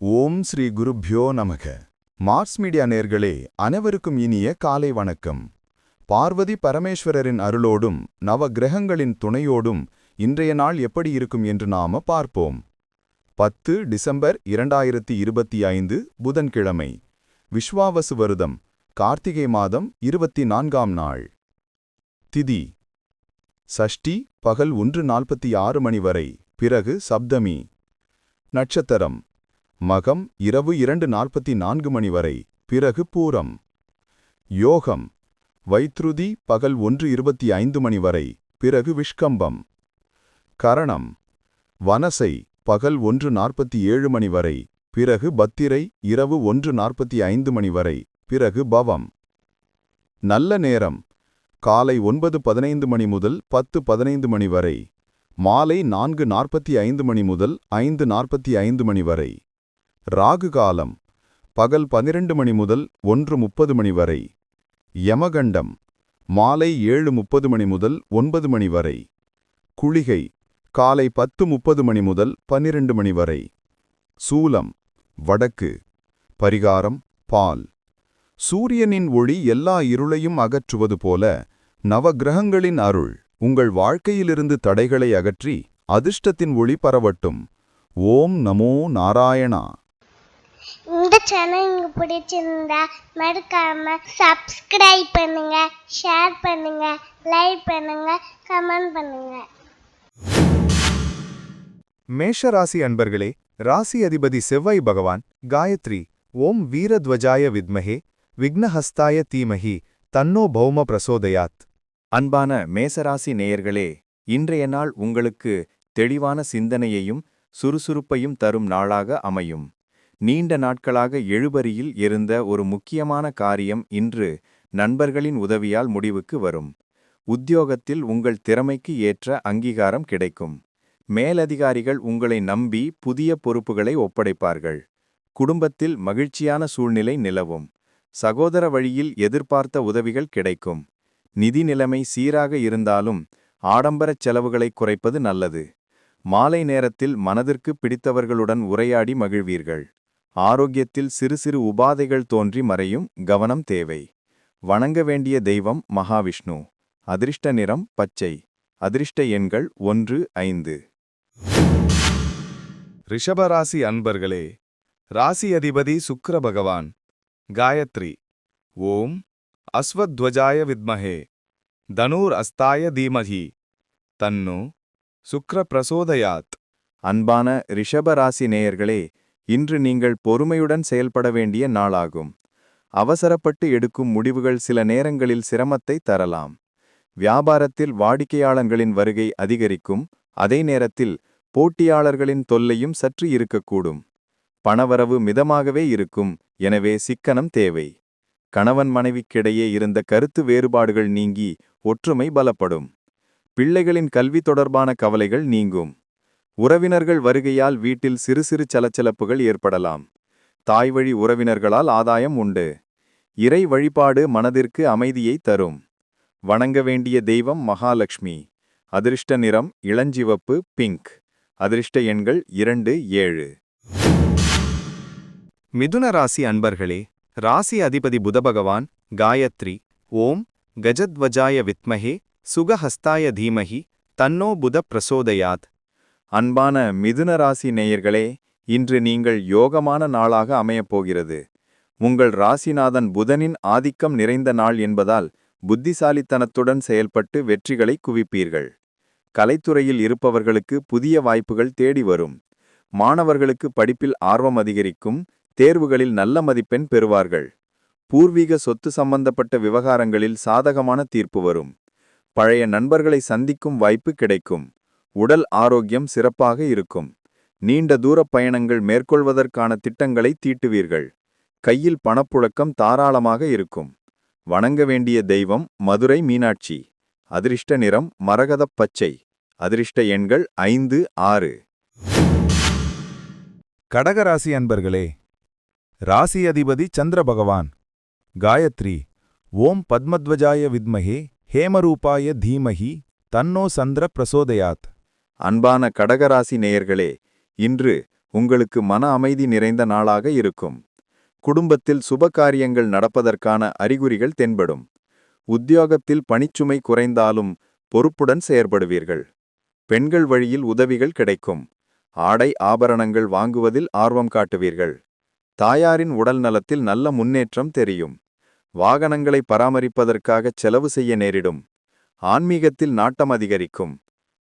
ஓம் ஸ்ரீ குருப்யோ நமக. Mars media நேர்களே அனைவருக்கும் இனிய காலை வணக்கம். பார்வதி பரமேஸ்வரரின் அருளோடும் நவ கிரகங்களின் துணையோடும் இன்றைய நாள் எப்படி இருக்கும் என்று நாம பார்ப்போம். 10 டிசம்பர் 2025 புதன்கிழமை, விஸ்வாவசு வருடம், கார்த்திகை மாதம் 24ஆம் நாள். திதி சஷ்டி பகல் 1:46 மணி வரை, பிறகு சப்தமி. நட்சத்திரம் மகம் இரவு 2:44 மணி வரை, பிறகு பூரம். யோகம் வைத்ருதி பகல் 1:25 மணி வரை, பிறகு விஷ்கம்பம். கரணம் வனசை பகல் 1:47 மணி வரை, பிறகு பத்திரை இரவு 1:45 மணி வரை, பிறகு பவம். நல்ல நேரம் காலை 9:15 மணி முதல் 10:15 மணி வரை, மாலை 4:45 மணி முதல் 5:45 மணி வரை. ராகு காலம் பகல் 12 மணி முதல் 1:30 மணி வரை. யமகண்டம் மாலை 7:30 மணி முதல் 9 மணி வரை. குளிகை காலை 10:30 மணி முதல் 12 மணி வரை. சூலம் வடக்கு. பரிகாரம் பால். சூரியனின் ஒளி எல்லா இருளையும் அகற்றுவது போல நவகிரகங்களின் அருள் உங்கள் வாழ்க்கையிலிருந்து தடைகளை அகற்றி அதிர்ஷ்டத்தின் ஒளி பரவட்டும். ஓம் நமோ நாராயணா. இந்த சேனல் உங்களுக்கு பிடிச்சிருந்தா மறக்காம சப்ஸ்கிரைப் பண்ணுங்க, ஷேர் பண்ணுங்க, லைக் பண்ணுங்க, கமெண்ட் பண்ணுங்க. மேஷ ராசி அன்பர்களே, ராசி அதிபதி செவ்வாய் பகவான் காயத்ரி ஓம் வீரத்வஜாய வித்மஹே விக்னஹஸ்தாய தீமஹி தன்னோ பௌம பிரசோதயாத். அன்பான மேசராசி நேயர்களே, இன்றைய நாள் உங்களுக்கு தெளிவான சிந்தனையையும் சுறுசுறுப்பையும் தரும் நாளாக அமையும். நீண்ட நாட்களாக எழுபறியில் இருந்த ஒரு முக்கியமான காரியம் இன்று நண்பர்களின் உதவியால் முடிவுக்கு வரும். உத்தியோகத்தில் உங்கள் திறமைக்கு ஏற்ற அங்கீகாரம் கிடைக்கும். மேலதிகாரிகள் உங்களை நம்பி புதிய பொறுப்புகளை ஒப்படைப்பார்கள். குடும்பத்தில் மகிழ்ச்சியான சூழ்நிலை நிலவும். சகோதர வழியில் எதிர்பார்த்த உதவிகள் கிடைக்கும். நிதி நிலைமை சீராக இருந்தாலும் ஆடம்பரச் செலவுகளை குறைப்பது நல்லது. மாலை நேரத்தில் மனதிற்கு பிடித்தவர்களுடன் உரையாடி மகிழ்வீர்கள். ஆரோக்கியத்தில் சிறு சிறு உபாதைகள் தோன்றி மறையும், கவனம் தேவை. வணங்க வேண்டிய தெய்வம் மகாவிஷ்ணு. அதிர்ஷ்ட நிறம் பச்சை. அதிர்ஷ்ட எண்கள் 1, 5. ரிஷபராசி அன்பர்களே, ராசி அதிபதி சுக்கிர பகவான் காயத்ரி ஓம் அஸ்வத்வஜாய வித்மஹே தனூர் அஸ்தாய தீமஹி தன்னோ சுக்ர பிரசோதயாத். அன்பான ரிஷபராசி நேயர்களே, இன்று நீங்கள் பொறுமையுடன் செயல்பட வேண்டிய நாளாகும். அவசரப்பட்டு எடுக்கும் முடிவுகள் சில நேரங்களில் சிரமத்தை தரலாம். வியாபாரத்தில் வாடிக்கையாளர்களின் வருகை அதிகரிக்கும். அதே நேரத்தில் போட்டியாளர்களின் தொல்லையும் சற்று இருக்கக்கூடும். பணவரவு மிதமாகவே இருக்கும், எனவே சிக்கனம் தேவை. கணவன் மனைவிக்கிடையே இருந்த கருத்து வேறுபாடுகள் நீங்கி ஒற்றுமை பலப்படும். பிள்ளைகளின் கல்வி தொடர்பான கவலைகள் நீங்கும். உறவினர்கள் வருகையால் வீட்டில் சிறு சிறு சலச்சலப்புகள் ஏற்படலாம். தாய்வழி உறவினர்களால் ஆதாயம் உண்டு. இறை வழிபாடு மனதிற்கு அமைதியை தரும். வணங்க வேண்டிய தெய்வம் மகாலட்சுமி. அதிர்ஷ்ட நிறம் இளஞ்சிவப்பு, பிங்க். அதிர்ஷ்ட எண்கள் 2, 7. மிதுன ராசி அன்பர்களே, ராசி அதிபதி புதபகவான் காயத்ரி ஓம் கஜத்வஜாய வித்மஹே சுகஹஸ்தாய தீமஹி தன்னோ புத பிரசோதயாத். அன்பான மிதுன ராசி நேயர்களே, இன்று நீங்கள் யோகமான நாளாக அமையப்போகிறது. உங்கள் ராசிநாதன் புதனின் ஆதிக்கம் நிறைந்த நாள் என்பதால் புத்திசாலித்தனத்துடன் செயல்பட்டு வெற்றிகளை குவிப்பீர்கள். கலைத்துறையில் இருப்பவர்களுக்கு புதிய வாய்ப்புகள் தேடி வரும். மாணவர்களுக்கு படிப்பில் ஆர்வம் அதிகரிக்கும். தேர்வுகளில் நல்ல மதிப்பெண் பெறுவார்கள். பூர்வீக சொத்து சம்பந்தப்பட்ட விவகாரங்களில் சாதகமான தீர்ப்பு வரும். பழைய நண்பர்களை சந்திக்கும் வாய்ப்பு கிடைக்கும். உடல் ஆரோக்கியம் சிறப்பாக இருக்கும். நீண்ட தூர பயணங்கள் மேற்கொள்வதற்கான திட்டங்களை தீட்டுவீர்கள். கையில் பணப்புழக்கம் தாராளமாக இருக்கும். வணங்க வேண்டிய தெய்வம் மதுரை மீனாட்சி. அதிர்ஷ்ட நிறம் மரகதப் பச்சை. அதிர்ஷ்ட எண்கள் 5, 6. கடகராசி அன்பர்களே, ராசி அதிபதி சந்திர பகவான் காயத்ரி ஓம் பத்மத்வஜாய வித்மஹே ஹேமரூபாய தீமஹி தன்னோ சந்திர பிரசோதயாத். அன்பான கடகராசி நேயர்களே, இன்று உங்களுக்கு மன அமைதி நிறைந்த நாளாக இருக்கும். குடும்பத்தில் சுபகாரியங்கள் நடப்பதற்கான அறிகுறிகள் தென்படும். உத்தியோகத்தில் பணிச்சுமை குறைந்தாலும் பொறுப்புடன் செயற்படுவீர்கள். பெண்கள் வழியில் உதவிகள் கிடைக்கும். ஆடை ஆபரணங்கள் வாங்குவதில் ஆர்வம் காட்டுவீர்கள். தாயாரின் உடல் நலத்தில் நல்ல முன்னேற்றம் தெரியும். வாகனங்களை பராமரிப்பதற்காக செலவு செய்ய நேரிடும். ஆன்மீகத்தில் நாட்டம் அதிகரிக்கும்.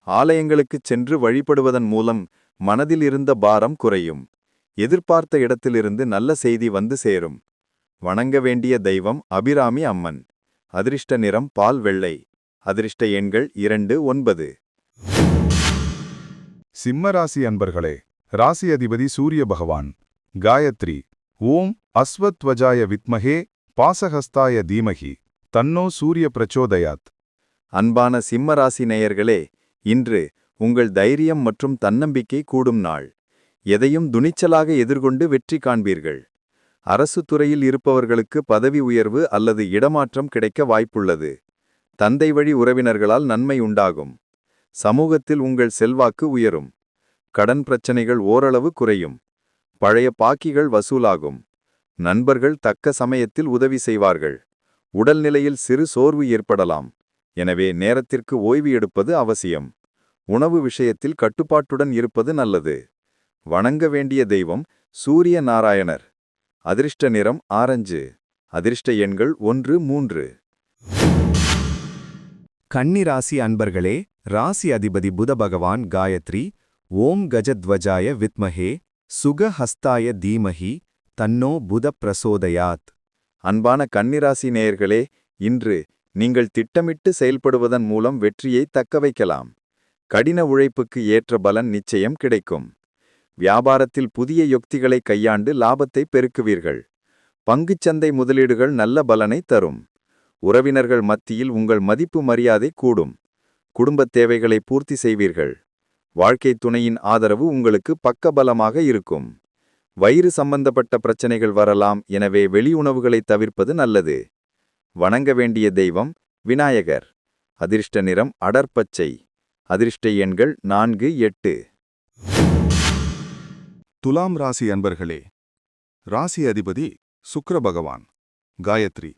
ஆலயங்களுக்குச் சென்று வழிபடுவதன் மூலம் மனதில் இருந்த பாரம் குறையும். எதிர்பார்த்த இடத்திலிருந்து நல்ல செய்தி வந்து சேரும். வணங்க வேண்டிய தெய்வம் அபிராமி அம்மன். அதிர்ஷ்ட நிறம் பால் வெள்ளை. அதிர்ஷ்ட எண்கள் 2, 9. சிம்மராசி அன்பர்களே, ராசி அதிபதி சூரிய பகவான். காயத்ரி. ஓம் அஸ்வத்வஜாய வித்மஹே பாசஹஸ்தாய தீமஹி தன்னோ சூரிய பிரச்சோதயாத். அன்பான சிம்மராசி நேயர்களே, இன்று உங்கள் தைரியம் மற்றும் தன்னம்பிக்கை கூடும் நாள். எதையும் துணிச்சலாக எதிர்கொண்டு வெற்றி காண்பீர்கள். அரசு துறையில் இருப்பவர்களுக்கு பதவி உயர்வு அல்லது இடமாற்றம் கிடைக்க வாய்ப்புள்ளது. தந்தை வழி உறவினர்களால் நன்மை உண்டாகும். சமூகத்தில் உங்கள் செல்வாக்கு உயரும். கடன் பிரச்சனைகள் ஓரளவு குறையும். பழைய பாக்கிகள் வசூலாகும். நண்பர்கள் தக்க சமயத்தில் உதவி செய்வார்கள். உடல்நிலையில் சிறு சோர்வு ஏற்படலாம். எனவே நேரத்திற்கு ஓய்வு எடுப்பது அவசியம். உணவு விஷயத்தில் கட்டுப்பாட்டுடன் இருப்பது நல்லது. வணங்க வேண்டிய தெய்வம் சூரிய நாராயணர். அதிர்ஷ்ட நிறம் ஆரஞ்சு. அதிர்ஷ்ட எண்கள் 1, 3. கன்னி ராசி அன்பர்களே, ராசி அதிபதி புத பகவான். காயத்ரி. ஓம் கஜத்வஜாய வித்மஹே சுகஹஸ்தாய தீமஹி தன்னோ புத பிரசோதயாத். அன்பான கன்னிராசி நேயர்களே, இன்று நீங்கள் திட்டமிட்டு செயல்படுவதன் மூலம் வெற்றியை தக்கவைக்கலாம். கடின உழைப்புக்கு ஏற்ற பலன் நிச்சயம் கிடைக்கும். வியாபாரத்தில் புதிய யுக்திகளை கையாண்டு லாபத்தை பெருக்குவீர்கள். பங்குச்சந்தை முதலீடுகள் நல்ல பலனை தரும். உறவினர்கள் மத்தியில் உங்கள் மதிப்பு மரியாதை கூடும். குடும்பத் தேவைகளை பூர்த்தி செய்வீர்கள். வாழ்க்கை துணையின் ஆதரவு உங்களுக்கு பக்கபலமாக இருக்கும். வயிறு சம்பந்தப்பட்ட பிரச்சனைகள் வரலாம், எனவே வெளி உணவுகளை தவிர்ப்பது நல்லது. வணங்க வேண்டிய தெய்வம் விநாயகர். அதிர்ஷ்ட நிறம் அடர்பச்சை. அதிர்ஷ்ட எண்கள் 4, 8. துலாம் ராசி அன்பர்களே, ராசி அதிபதி சுக்கிர பகவான். காயத்ரி.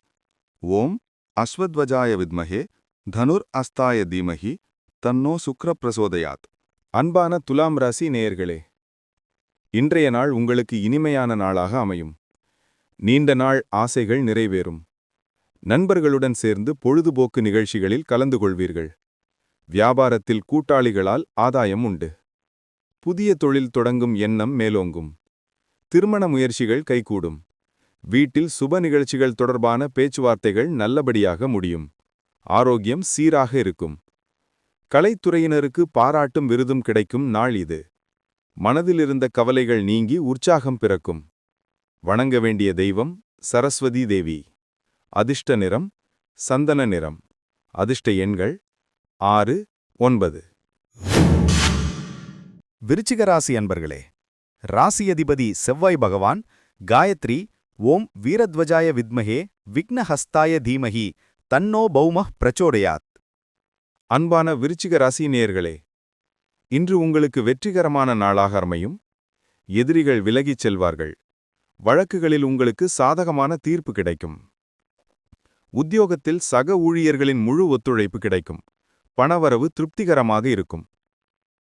ஓம் அஸ்வத்வஜாய வித்மஹே தனுர் அஸ்தாய தீமஹி தன்னோ சுக்ர பிரசோதயாத். அன்பான துலாம் ராசி நேயர்களே, இன்றைய நாள் உங்களுக்கு இனிமையான நாளாக அமையும். நீண்ட நாள் ஆசைகள் நிறைவேறும். நண்பர்களுடன் சேர்ந்து பொழுதுபோக்கு நிகழ்ச்சிகளில் கலந்து கொள்வீர்கள். வியாபாரத்தில் கூட்டாளிகளால் ஆதாயம் உண்டு. புதிய தொழில் தொடங்கும் எண்ணம் மேலோங்கும். திருமண முயற்சிகள் கைகூடும். வீட்டில் சுப நிகழ்ச்சிகள் தொடர்பான பேச்சுவார்த்தைகள் நல்லபடியாக முடியும். ஆரோக்கியம் சீராக இருக்கும். கலைத்துறையினருக்கு பாராட்டும் விருதும் கிடைக்கும் நாள் இது. மனதிலிருந்த கவலைகள் நீங்கி உற்சாகம் பிறக்கும். வணங்க வேண்டிய தெய்வம் சரஸ்வதி தேவி. அதிர்ஷ்ட நிறம் சந்தன நிறம். அதிர்ஷ்ட எண்கள் 6, 9. விருச்சிக ராசி அன்பர்களே, ராசி அதிபதி செவ்வாய் பகவான். காயத்ரி. ஓம் வீரத்வஜாய வித்மஹே விக்னஹஸ்தாய தீமஹி தன்னோ பௌமஹ் பிரச்சோடயாத். அன்பான விருச்சிக ராசி நேயர்களே, இன்று உங்களுக்கு வெற்றிகரமான நாளாக அமையும். எதிரிகள் விலகிச் செல்வார்கள். வழக்குகளில் உங்களுக்கு சாதகமான தீர்ப்பு கிடைக்கும். உத்தியோகத்தில் சக ஊழியர்களின் முழு ஒத்துழைப்பு கிடைக்கும். பணவரவு திருப்திகரமாக இருக்கும்.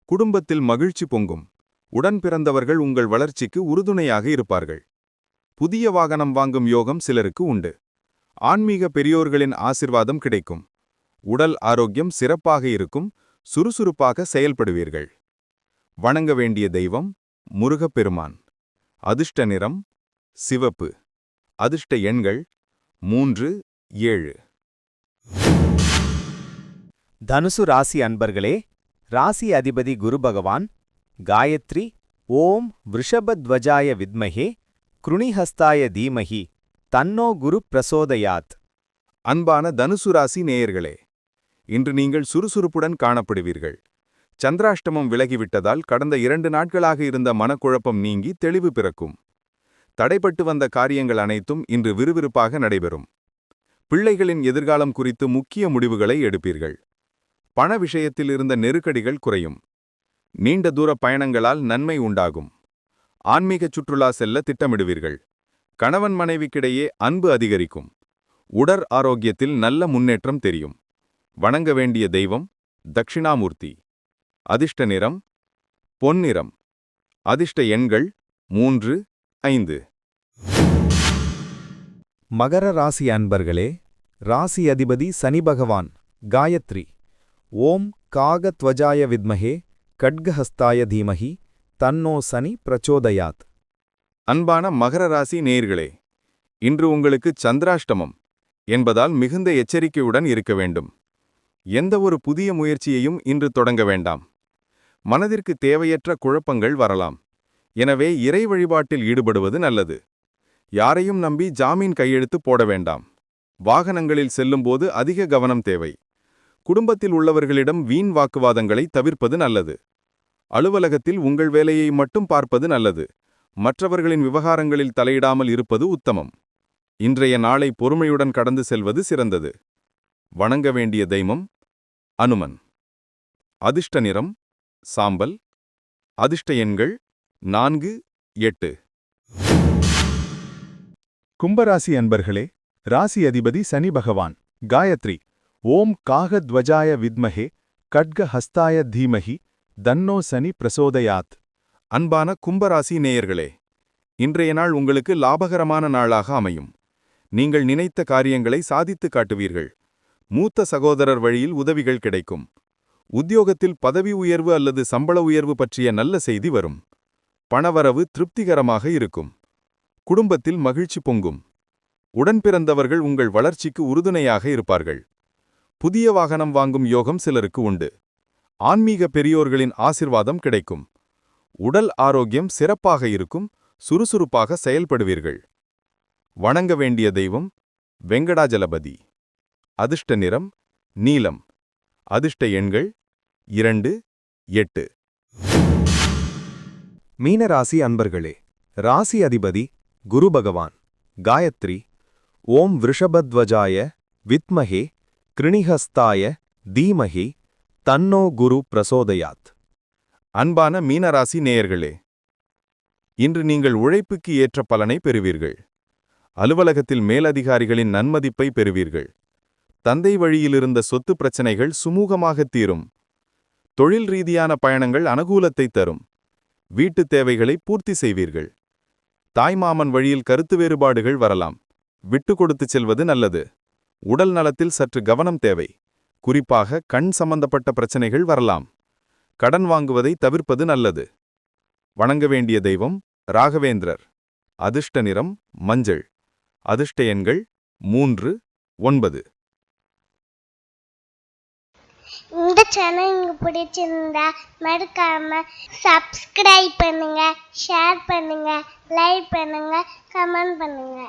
குடும்பத்தில் மகிழ்ச்சி பொங்கும். உடன் பிறந்தவர்கள் உங்கள் வளர்ச்சிக்கு உறுதுணையாக இருப்பார்கள். புதிய வாகனம் வாங்கும் யோகம் சிலருக்கு உண்டு. ஆன்மீக பெரியோர்களின் ஆசிர்வாதம் கிடைக்கும். உடல் ஆரோக்கியம் சிறப்பாக இருக்கும். சுறுசுறுப்பாக செயல்படுவீர்கள். வணங்க வேண்டிய தெய்வம் முருகப்பெருமான். அதிர்ஷ்ட நிறம் சிவப்பு. அதிர்ஷ்ட எண்கள் 3, 7. தனுசு ராசி அன்பர்களே, ராசி அதிபதி குரு பகவான். காயத்ரி. ஓம் விருஷபத்வஜாய வித்மஹே க்ருணிஹஸ்தாய தீமஹி தன்னோ குரு பிரசோதயாத். அன்பான தனுசு ராசி நேயர்களே, இன்று நீங்கள் சுறுசுறுப்புடன் காணப்படுவீர்கள். சந்திராஷ்டமம் விலகிவிட்டதால் கடந்த 2 நாட்களாக இருந்த மனக்குழப்பம் நீங்கி தெளிவு பிறக்கும். தடைப்பட்டு வந்த காரியங்கள் அனைத்தும் இன்று விறுவிறுப்பாக நடைபெறும். பிள்ளைகளின் எதிர்காலம் குறித்து முக்கிய முடிவுகளை எடுப்பீர்கள். பண விஷயத்தில் இருந்த நெருக்கடிகள் குறையும். நீண்ட தூர பயணங்களால் நன்மை உண்டாகும். ஆன்மீக சுற்றுலா செல்ல திட்டமிடுவீர்கள். கணவன் மனைவிக்கிடையே அன்பு அதிகரிக்கும். உடற் ஆரோக்கியத்தில் நல்ல முன்னேற்றம் தெரியும். வணங்க வேண்டிய தெய்வம் தட்சிணாமூர்த்தி. அதிர்ஷ்ட நிறம் பொன்னிறம். அதிர்ஷ்ட எண்கள் 3, 5. மகர ராசி அன்பர்களே, ராசி அதிபதி சனி பகவான். காயத்ரி. ஓம் காகத்வஜாய வித்மஹே கட்கஹஸ்தாய தீமஹி தன்னோ சனி பிரச்சோதயாத். அன்பான மகர ராசி நேயர்களே, இன்று உங்களுக்கு சந்திராஷ்டமம் என்பதால் மிகுந்த எச்சரிக்கையுடன் இருக்க வேண்டும். எந்த ஒரு புதிய முயற்சியையும் இன்று தொடங்க வேண்டாம். மனதிற்கு தேவையற்ற குழப்பங்கள் வரலாம். எனவே இறை வழிபாட்டில் ஈடுபடுவது நல்லது. யாரையும் நம்பி ஜாமீன் கையெழுத்து போட வேண்டாம். வாகனங்களில் செல்லும்போது அதிக கவனம் தேவை. குடும்பத்தில் உள்ளவர்களிடம் வீண் வாக்குவாதங்களை தவிர்ப்பது நல்லது. அலுவலகத்தில் உங்கள் வேலையை மட்டும் பார்ப்பது நல்லது. மற்றவர்களின் விவகாரங்களில் தலையிடாமல் இருப்பது உத்தமம். இன்றைய நாளை பொறுமையுடன் கடந்து செல்வது சிறந்தது. வணங்க வேண்டிய தெய்வம் அனுமன். அதிர்ஷ்ட நிறம் சாம்பல். அதிர்ஷ்ட எண்கள் 4, 8. கும்பராசி அன்பர்களே, ராசி அதிபதி சனி பகவான். காயத்ரி. ஓம் காகத்வஜாய வித்மஹே கட்கஹஸ்தாய தீமஹி தன்னோ சனி பிரசோதயாத். அன்பான கும்பராசி நேயர்களே, இன்றைய நாள் உங்களுக்கு லாபகரமான நாளாக அமையும். நீங்கள் நினைத்த காரியங்களை சாதித்து காட்டுவீர்கள். மூத்த சகோதரர் வழியில் உதவிகள் கிடைக்கும். உத்தியோகத்தில் பதவி உயர்வு அல்லது சம்பள உயர்வு பற்றிய நல்ல செய்தி வரும். பணவரவு திருப்திகரமாக இருக்கும். குடும்பத்தில் மகிழ்ச்சி பொங்கும். உடன்பிறந்தவர்கள் உங்கள் வளர்ச்சிக்கு உறுதுணையாக இருப்பார்கள். புதிய வாகனம் வாங்கும் யோகம் சிலருக்கு உண்டு. ஆன்மீக பெரியோர்களின் ஆசிர்வாதம் கிடைக்கும். உடல் ஆரோக்கியம் சிறப்பாக இருக்கும். சுறுசுறுப்பாக செயல்படுவீர்கள். வணங்க வேண்டிய தெய்வம் வெங்கடாஜலபதி. அதிர்ஷ்ட நிறம் நீலம். அதிர்ஷ்ட எண்கள் 2, 8. மீனராசி அன்பர்களே, ராசி அதிபதி குரு பகவான். காயத்ரி. ஓம் விருஷபத்வஜாய வித்மஹே கிருணிஹஸ்தாய தீமஹி தன்னோ குரு பிரசோதயாத். அன்பான மீனராசி நேயர்களே, இன்று நீங்கள் உழைப்புக்கு ஏற்ற பலனை பெறுவீர்கள். அலுவலகத்தில் மேலதிகாரிகளின் நன்மதிப்பை பெறுவீர்கள். தந்தை வழியிலிருந்த சொத்து பிரச்சனைகள் சுமூகமாக தீரும். தொழில் ரீதியான பயணங்கள் அனுகூலத்தை தரும். வீட்டுத் தேவைகளை பூர்த்தி செய்வீர்கள். தாய்மாமன் வழியில் கருத்து வேறுபாடுகள் வரலாம். விட்டு கொடுத்துச் செல்வது நல்லது. உடல் நலத்தில் சற்று கவனம் தேவை. குறிப்பாக கண் சம்பந்தப்பட்ட பிரச்சனைகள் வரலாம். கடன் வாங்குவதை தவிர்ப்பது நல்லது. வணங்க வேண்டிய தெய்வம் ராகவேந்திரர். அதிர்ஷ்ட நிறம் மஞ்சள். அதிர்ஷ்ட எண்கள் 3, 9. இந்த சேனல் உங்களுக்கு பிடிச்சிருந்தா மறக்காம சப்ஸ்கிரைப் பண்ணுங்க, ஷேர் பண்ணுங்க, லைக் பண்ணுங்க, கமெண்ட் பண்ணுங்க.